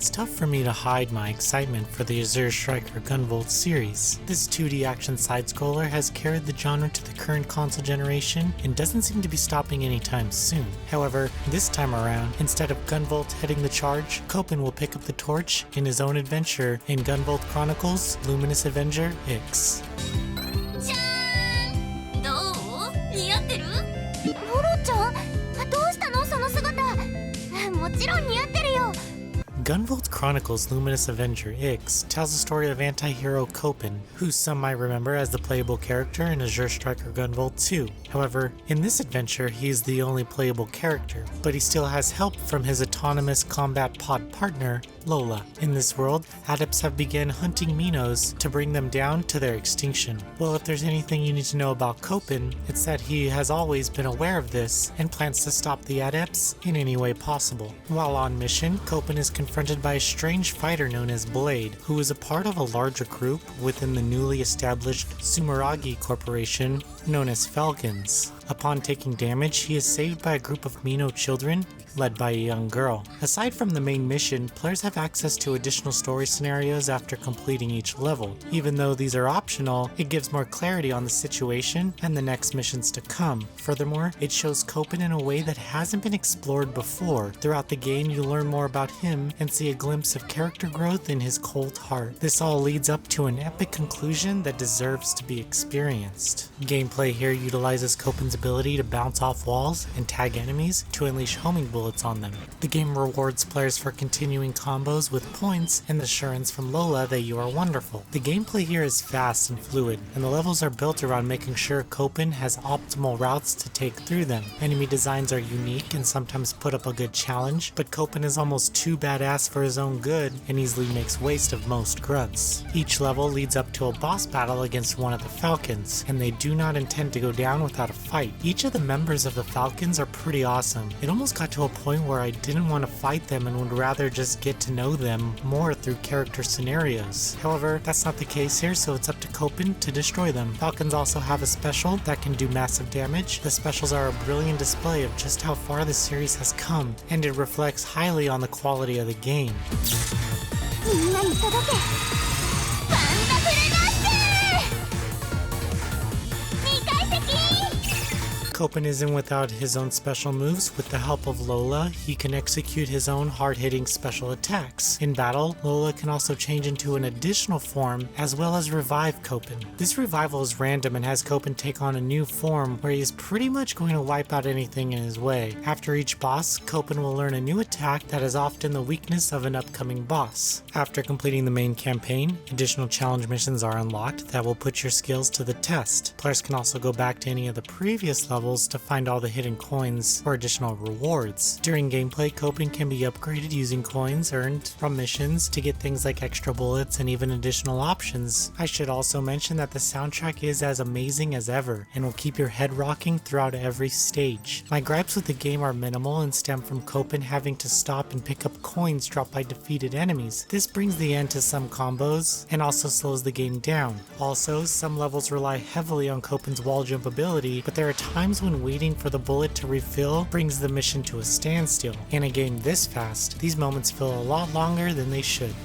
It's tough for me to hide my excitement for the Azure Striker Gunvolt series. This 2D action side-scroller has carried the genre to the current console generation and doesn't seem to be stopping anytime soon. However, this time around, instead of Gunvolt heading the charge, Copen will pick up the torch in his own adventure in Gunvolt Chronicles Luminous Avenger X. Gunvolt Chronicles Luminous Avenger X tells the story of anti-hero Copen, who some might remember as the playable character in Azure Striker Gunvolt 2. However, in this adventure he is the only playable character, but he still has help from his autonomous combat pod partner, Lola. In this world, adepts have begun hunting Minos to bring them down to their extinction. Well, if there's anything you need to know about Copen, it's that he has always been aware of this and plans to stop the adepts in any way possible. While on mission, Copen is confronted by a strange fighter known as Blade, who is a part of a larger group within the newly established Sumeragi Corporation known as Falcons. Upon taking damage, he is saved by a group of Mino children led by a young girl. Aside from the main mission, players have access to additional story scenarios after completing each level. Even though these are optional, it gives more clarity on the situation and the next missions to come. Furthermore, it shows Copen in a way that hasn't been explored before. Throughout the game, you learn more about him and see a glimpse of character growth in his cold heart. This all leads up to an epic conclusion that deserves to be experienced. Gameplay here utilizes Copen's ability to bounce off walls and tag enemies to unleash homing bullets on them. The game rewards players for continuing combos with points and the assurance from Lola that you are wonderful. The gameplay here is fast and fluid, and the levels are built around making sure Copen has optimal routes to take through them. Enemy designs are unique and sometimes put up a good challenge, but Copen is almost too badass for his own good and easily makes waste of most grunts. Each level leads up to a boss battle against one of the Falcons, and they do not intend to go down without a fight. Each of the members of the Falcons are pretty awesome. It almost got to a point where I didn't want to fight them and would rather just get to know them more through character scenarios. However, that's not the case here, so it's up to Copen to destroy them. Falcons also have a special that can do massive damage. The specials are a brilliant display of just how far the series has come, and it reflects highly on the quality of the game. Copen isn't without his own special moves. With the help of Lola, he can execute his own hard-hitting special attacks. In battle, Lola can also change into an additional form as well as revive Copen. This revival is random and has Copen take on a new form where he is pretty much going to wipe out anything in his way. After each boss, Copen will learn a new attack that is often the weakness of an upcoming boss. After completing the main campaign, additional challenge missions are unlocked that will put your skills to the test. Players can also go back to any of the previous levels to find all the hidden coins or additional rewards. During gameplay, Copen can be upgraded using coins earned from missions to get things like extra bullets and even additional options. I should also mention that the soundtrack is as amazing as ever and will keep your head rocking throughout every stage. My gripes with the game are minimal and stem from Copen having to stop and pick up coins dropped by defeated enemies. This brings the end to some combos and also slows the game down. Also, some levels rely heavily on Copen's wall jump ability, but there are times when waiting for the bullet to refill brings the mission to a standstill. In a game this fast, these moments feel a lot longer than they should.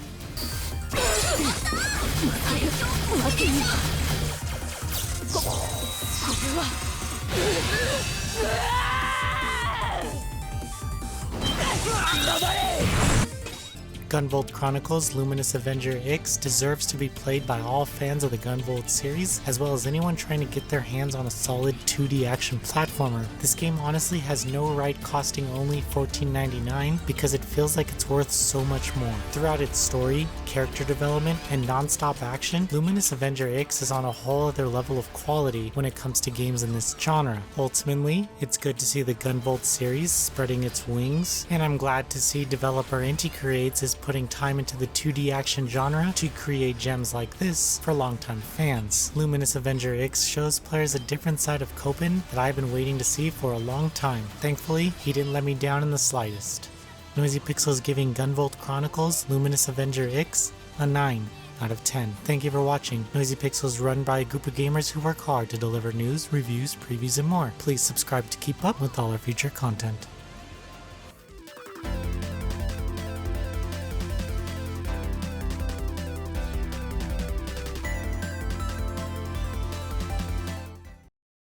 Gunvolt Chronicles Luminous Avenger X deserves to be played by all fans of the Gunvolt series, as well as anyone trying to get their hands on a solid 2D action platformer. This game honestly has no right costing only $14.99 because it feels like it's worth so much more. Throughout its story, character development, and non-stop action, Luminous Avenger X is on a whole other level of quality when it comes to games in this genre. Ultimately, it's good to see the Gunvolt series spreading its wings, and I'm glad to see developer Inti Creates is putting time into the 2D action genre to create gems like this for longtime fans. Luminous Avenger X shows players a different side of Copen that I've been waiting to see for a long time. Thankfully, he didn't let me down in the slightest. Noisy Pixels giving Gunvolt Chronicles Luminous Avenger X a 9 out of 10. Thank you for watching. Noisy Pixels run by a group of gamers who work hard to deliver news, reviews, previews, and more. Please subscribe to keep up with all our future content.